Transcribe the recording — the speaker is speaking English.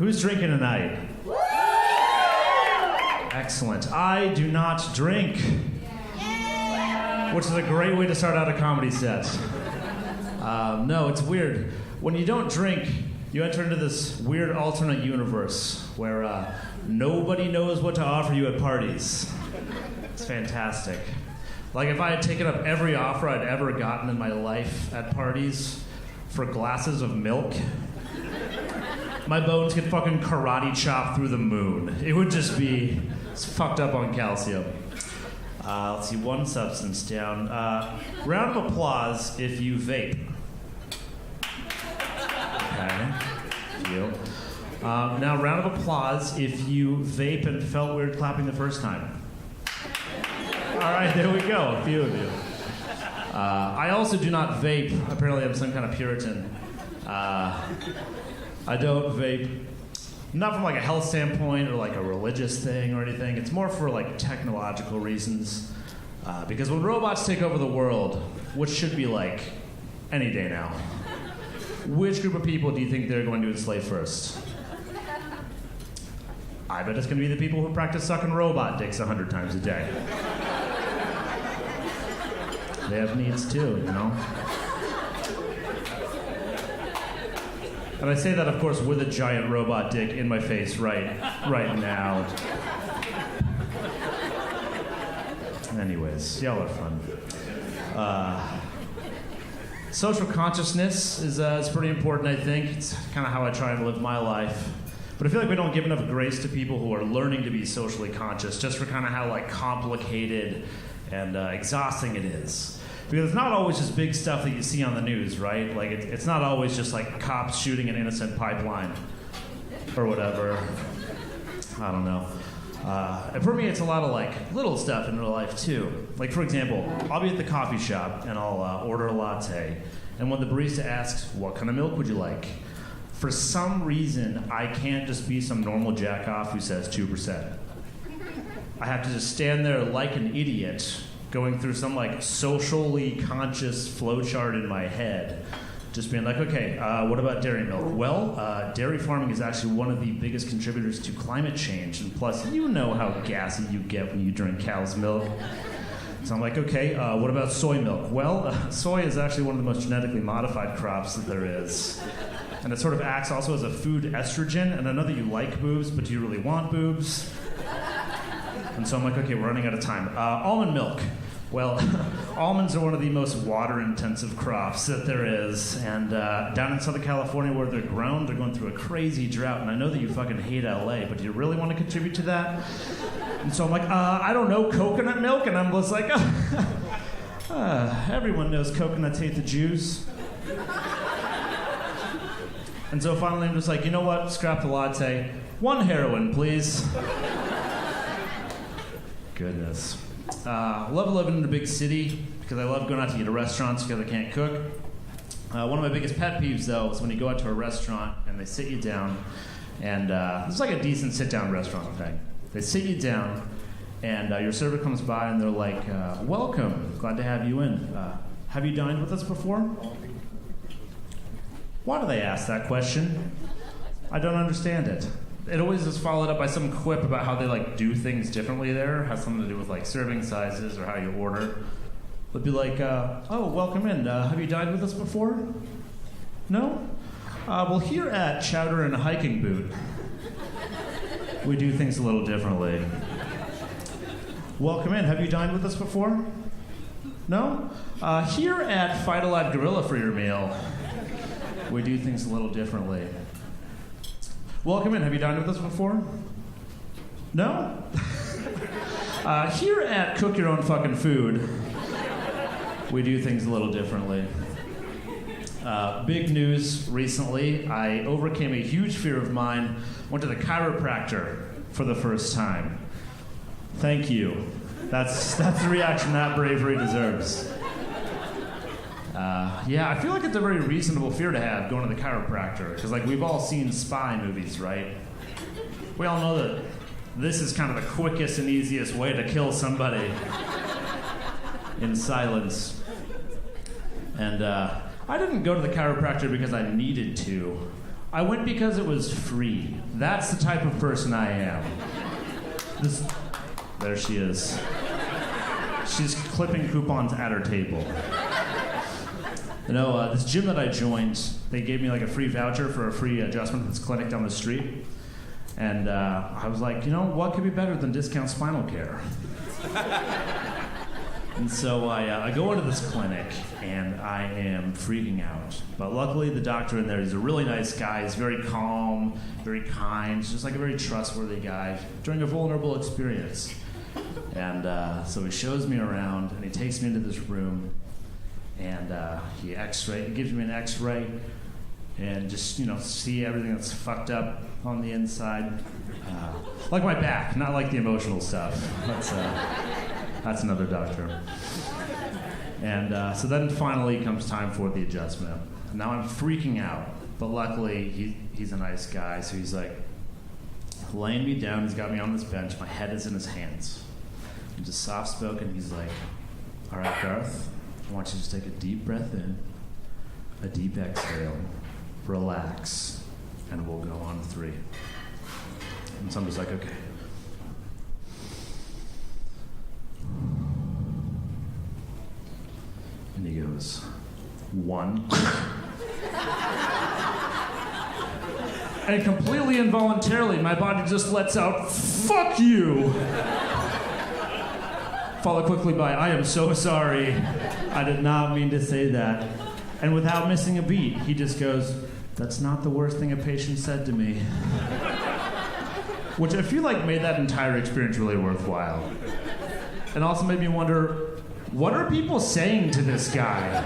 Who's drinking tonight? Excellent. I do not drink, which is a great way to start out a comedy set. No, it's weird. When you don't drink, you enter into this weird alternate universe where nobody knows what to offer you at parties. It's fantastic. Like if I had taken up every offer I'd ever gotten in my life at parties for glasses of milk, my bones could fucking karate chop through the moon. It would just be fucked up on calcium. Let's see, one substance down. Round of applause if you vape. Okay. Thank you. Now, round of applause if you vape and felt weird clapping the first time. All right, there we go, a few of you. I also do not vape. Apparently I'm some kind of Puritan. I don't vape, not from like a health standpoint or like a religious thing or anything. It's more for like technological reasons. Because when robots take over the world, which should be like any day now, which group of people do you think they're going to enslave first? I bet it's going to be the people who practice sucking robot dicks 100 times a day. They have needs too, you know? And I say that, of course, with a giant robot dick in my face right now. Anyways, y'all are fun. Social consciousness is pretty important, I think. It's kind of how I try and live my life. But I feel like we don't give enough grace to people who are learning to be socially conscious, just for kind of how like complicated and exhausting it is. Because it's not always just big stuff that you see on the news, right? Like, it's not always just, like, cops shooting an innocent pipeline or whatever. I don't know. And for me, it's a lot of, like, little stuff in real life, too. Like, for example, I'll be at the coffee shop, and I'll order a latte. And when the barista asks, what kind of milk would you like? For some reason, I can't just be some normal jack-off who says 2%. I have to just stand there like an idiot, going through some like socially conscious flowchart in my head, just being like, okay, what about dairy milk? Well, dairy farming is actually one of the biggest contributors to climate change, and plus, you know how gassy you get when you drink cow's milk. So I'm like, okay, what about soy milk? Well, soy is actually one of the most genetically modified crops that there is. And it sort of acts also as a food estrogen, and I know that you like boobs, but do you really want boobs? And so I'm like, okay, we're running out of time. Almond milk. Well, almonds are one of the most water-intensive crops that there is. And down in Southern California where they're grown, they're going through a crazy drought. And I know that you fucking hate LA, but do you really want to contribute to that? And so I'm like, I don't know, coconut milk? And I'm just like, everyone knows coconuts hate the Jews. And so finally I'm just like, you know what? Scrap the latte. One heroin, please. Goodness. Love living in a big city because I love going out to eat at restaurants because I can't cook. One of my biggest pet peeves, though, is when you go out to a restaurant and they sit you down, and it's like a decent sit-down restaurant thing. They sit you down, and your server comes by and they're like, welcome, glad to have you in. Have you dined with us before? Why do they ask that question? I don't understand it. It always is followed up by some quip about how they like do things differently there. It has something to do with like serving sizes or how you order. They'll be like, oh, welcome in. Have you dined with us before? No? Well, here at Chowder and Hiking Boot, we do things a little differently. Welcome in. Have you dined with us before? No? Here at Fight Alive Gorilla for your meal, we do things a little differently. Welcome in. Have you dined with us before? No? Here at Cook Your Own Fucking Food, we do things a little differently. Big news recently. I overcame a huge fear of mine, went to the chiropractor for the first time. Thank you. That's the reaction that bravery deserves. Yeah, I feel like it's a very reasonable fear to have going to the chiropractor, because like we've all seen spy movies, right? We all know that this is kind of the quickest and easiest way to kill somebody in silence. And I didn't go to the chiropractor because I needed to. I went because it was free. That's the type of person I am. There she is. She's clipping coupons at her table. You know, this gym that I joined, they gave me like a free voucher for a free adjustment at this clinic down the street. And I was like, you know, what could be better than discount spinal care? And so I go into this clinic, and I am freaking out. But luckily, the doctor in there, he's a really nice guy. He's very calm, very kind, just like a very trustworthy guy during a vulnerable experience. And so he shows me around, and he takes me into this room, and he gives me an X-ray, and just, you know, see everything that's fucked up on the inside. Like my back, not like the emotional stuff. That's another doctor. And so then finally comes time for the adjustment. Now I'm freaking out, but luckily he's a nice guy, so he's like laying me down. He's got me on this bench. My head is in his hands. He's just soft-spoken. He's like, all right, Garth, I want you to just take a deep breath in, a deep exhale, relax, and we'll go on 3. And so I'm just like, okay. And he goes, 1. And completely involuntarily, my body just lets out, fuck you! Followed quickly by, I am so sorry. I did not mean to say that. And without missing a beat, he just goes, that's not the worst thing a patient said to me. Which I feel like made that entire experience really worthwhile. And also made me wonder, what are people saying to this guy?